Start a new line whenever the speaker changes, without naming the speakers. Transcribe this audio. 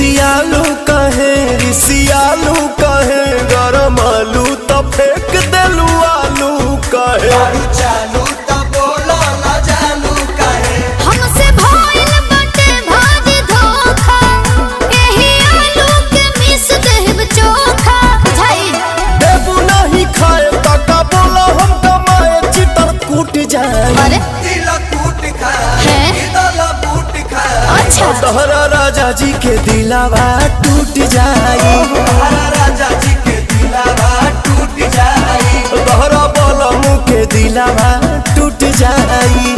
खिसियालू कहे रिसियालू कहे गरम आलू तो फेंक देलू आलू कहे
चालू तो बोलो ना जानू कहे
हमसे भइल बाटे भारी धोखा एही आलू के मिस देब चोखा बुझाई
देबू नहीं खाए काका बोला हम कमाए चितर कूट जाए
अरे
दिल कूट खाए
है
दिल बूट खाए
अच्छा
तोहरा राजा जी के दिलावा टूट जाई
हमारा राजा जी के दिलावा टूट जाए
तोहरा बोला मुँह के दिलावा टूट जाई।